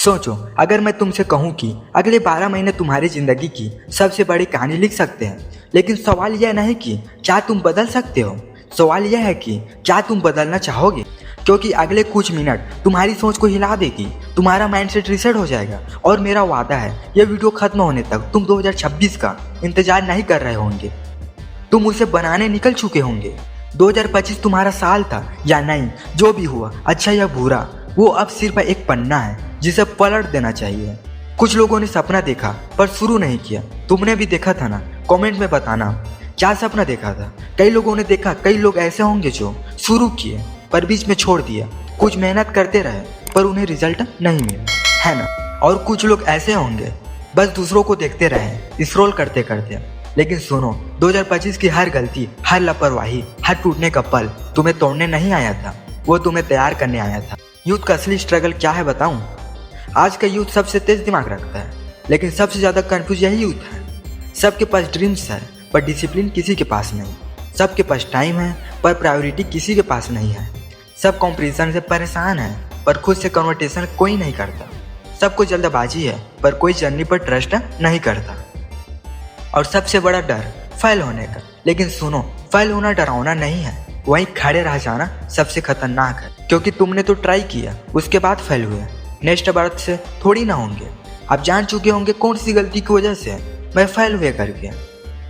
सोचो, अगर मैं तुमसे कहूँ कि अगले 12 महीने तुम्हारी जिंदगी की सबसे बड़ी कहानी लिख सकते हैं, लेकिन सवाल यह नहीं कि क्या तुम बदल सकते हो, सवाल यह है कि क्या तुम बदलना चाहोगे। क्योंकि अगले कुछ मिनट तुम्हारी सोच को हिला देगी, तुम्हारा माइंडसेट रीसेट हो जाएगा। और मेरा वादा है, यह वीडियो खत्म होने तक तुम 2026 का इंतजार नहीं कर रहे होंगे, तुम उसे बनाने निकल चुके होंगे। 2025 तुम्हारा साल था या नहीं, जो भी हुआ, अच्छा या बुरा, वो अब सिर्फ एक पन्ना है जिसे पलट देना चाहिए। कुछ लोगों ने सपना देखा पर शुरू नहीं किया। तुमने भी देखा था ना? कमेंट में बताना क्या सपना देखा था। कई लोगों ने देखा, कई लोग ऐसे होंगे जो शुरू किए पर बीच में छोड़ दिया, कुछ मेहनत करते रहे पर उन्हें रिजल्ट नहीं मिला, है ना? और कुछ लोग ऐसे होंगे बस दूसरों को देखते रहे स्क्रॉल करते करते। लेकिन सुनो, 2025 की हर गलती, हर लापरवाही, हर टूटने का पल तुम्हें तोड़ने नहीं आया था, वो तुम्हें तैयार करने आया था। यूथ का असली स्ट्रगल क्या है बताऊं? आज का यूथ सबसे तेज दिमाग रखता है, लेकिन सबसे ज़्यादा कंफ्यूज यही यूथ है। सबके पास ड्रीम्स है पर डिसिप्लिन किसी के पास नहीं। सबके पास टाइम है पर प्रायोरिटी किसी के पास नहीं है। सब कंपटीशन से परेशान है पर खुद से कन्वर्सेशन कोई नहीं करता। सबको जल्दबाजी है पर कोई जर्नी पर ट्रस्ट नहीं करता। और सबसे बड़ा डर फेल होने का। लेकिन सुनो, फेल होना डरावना नहीं है, वहीं खड़े रह जाना सबसे खतरनाक है। क्योंकि तुमने तो ट्राई किया, उसके बाद फेल हुए, नेक्स्ट बार से थोड़ी ना होंगे। आप जान चुके होंगे कौन सी गलती की वजह से मैं फेल हुए करके।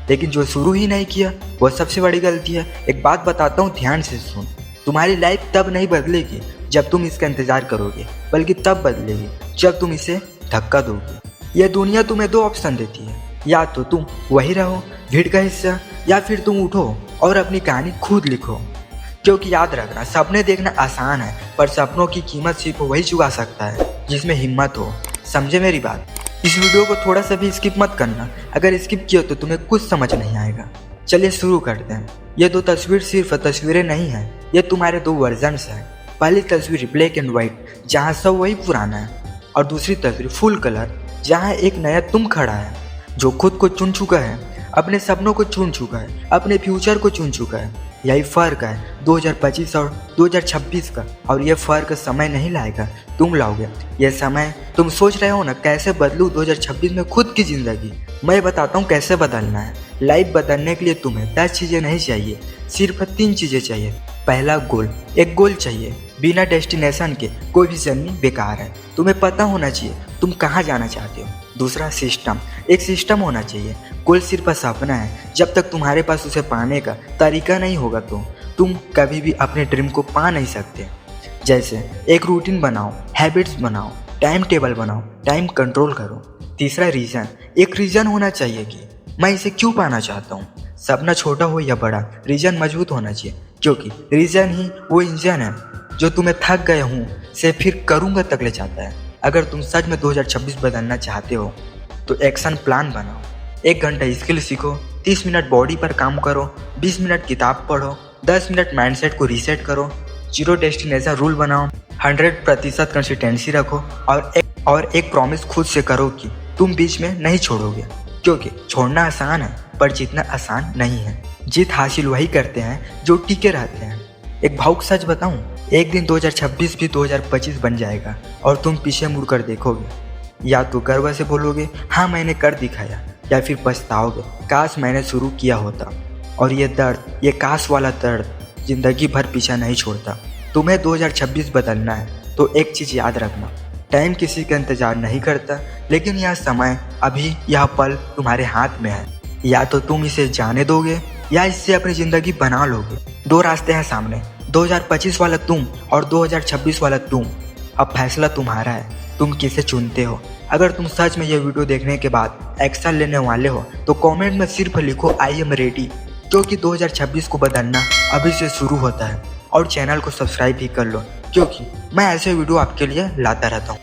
लेकिन जो शुरू ही नहीं किया वो सबसे बड़ी गलती है। एक बात बताता हूँ, ध्यान से सुन। तुम्हारी लाइफ तब नहीं बदलेगी जब तुम इसका इंतजार करोगे, बल्कि तब बदलेगी जब तुम इसे धक्का दोगे। यह दुनिया तुम्हें दो ऑप्शन देती है, या तो तुम वही रहो भीड़ का हिस्सा, या फिर तुम उठो और अपनी कहानी खुद लिखो। क्योंकि याद रखना, सपने देखना आसान है पर सपनों की कीमत सिर्फ वही चुका सकता है जिसमें हिम्मत हो। समझे मेरी बात? इस वीडियो को थोड़ा सा भी स्किप मत करना, अगर स्किप किया तो तुम्हें कुछ समझ नहीं आएगा। चलिए शुरू करते हैं। ये दो तस्वीर सिर्फ तस्वीरें नहीं हैं, ये तुम्हारे दो वर्जन्स हैं। पहली तस्वीर ब्लैक एंड व्हाइट, जहाँ सब वही पुराना है, और दूसरी तस्वीर फुल कलर, जहाँ एक नया तुम खड़ा है, जो खुद को चुन चुका है, अपने सपनों को चुन चुका है, अपने फ्यूचर को चुन चुका है। यही फ़र्क है 2025 और 2026 का। और ये फ़र्क समय नहीं लाएगा, तुम लाओगे ये समय। तुम सोच रहे हो ना कैसे बदलूँ 2026 में खुद की ज़िंदगी। मैं बताता हूँ कैसे बदलना है। लाइफ बदलने के लिए तुम्हें 10 चीज़ें नहीं चाहिए, सिर्फ 3 चीज़ें चाहिए। पहला गोल, एक गोल चाहिए। बिना डेस्टिनेशन के कोई भी जर्नी बेकार है। तुम्हें पता होना चाहिए तुम कहाँ जाना चाहते हो। दूसरा सिस्टम, एक सिस्टम होना चाहिए। गोल सिर्फ सपना है, जब तक तुम्हारे पास उसे पाने का तरीका नहीं होगा तो तुम कभी भी अपने ड्रीम को पा नहीं सकते। जैसे एक रूटीन बनाओ, हैबिट्स बनाओ, टाइम टेबल बनाओ, टाइम कंट्रोल करो। तीसरा रीज़न, एक रीज़न होना चाहिए कि मैं इसे क्यों पाना चाहता हूँ। सपना छोटा हो या बड़ा, रीज़न मजबूत होना चाहिए, क्योंकि रीज़न ही वो इंजन है जो तुम्हें थक गए हूँ से फिर करूँगा तक ले जाता है। अगर तुम सच में 2026 बदलना चाहते हो तो एक्शन प्लान बनाओ। 1 घंटा स्किल सीखो, 30 मिनट बॉडी पर काम करो, 20 मिनट किताब पढ़ो, 10 मिनट माइंडसेट को रीसेट करो, 0 डेस्टिनेशन रूल बनाओ, 100% कंसिस्टेंसी रखो, और एक प्रॉमिस खुद से करो कि तुम बीच में नहीं छोड़ोगे। क्योंकि छोड़ना आसान है पर जीतना आसान नहीं है। जीत हासिल वही करते हैं जो टिके रहते हैं। एक भावुक सच बताऊं, एक दिन 2026 भी 2025 बन जाएगा और तुम पीछे मुड़कर देखोगे, या तो गर्व से बोलोगे हाँ मैंने कर दिखाया, या फिर पछताओगे काश मैंने शुरू किया होता। और ये दर्द, ये काश वाला दर्द जिंदगी भर पीछा नहीं छोड़ता। तुम्हें 2026 बदलना है तो एक चीज़ याद रखना, टाइम किसी का इंतजार नहीं करता, लेकिन यह समय, अभी यह पल तुम्हारे हाथ में है। या तो तुम इसे जाने दोगे या इससे अपनी ज़िंदगी बना लोगे। 2 रास्ते हैं सामने, 2025 वाला तुम और 2026 वाला तुम। अब फैसला तुम्हारा है, तुम किसे चुनते हो। अगर तुम सच में ये वीडियो देखने के बाद एक्शन लेने वाले हो तो कमेंट में सिर्फ लिखो आई एम रेडी, क्योंकि 2026 को बदलना अभी से शुरू होता है। और चैनल को सब्सक्राइब भी कर लो, क्योंकि मैं ऐसे वीडियो आपके लिए लाता रहता हूँ।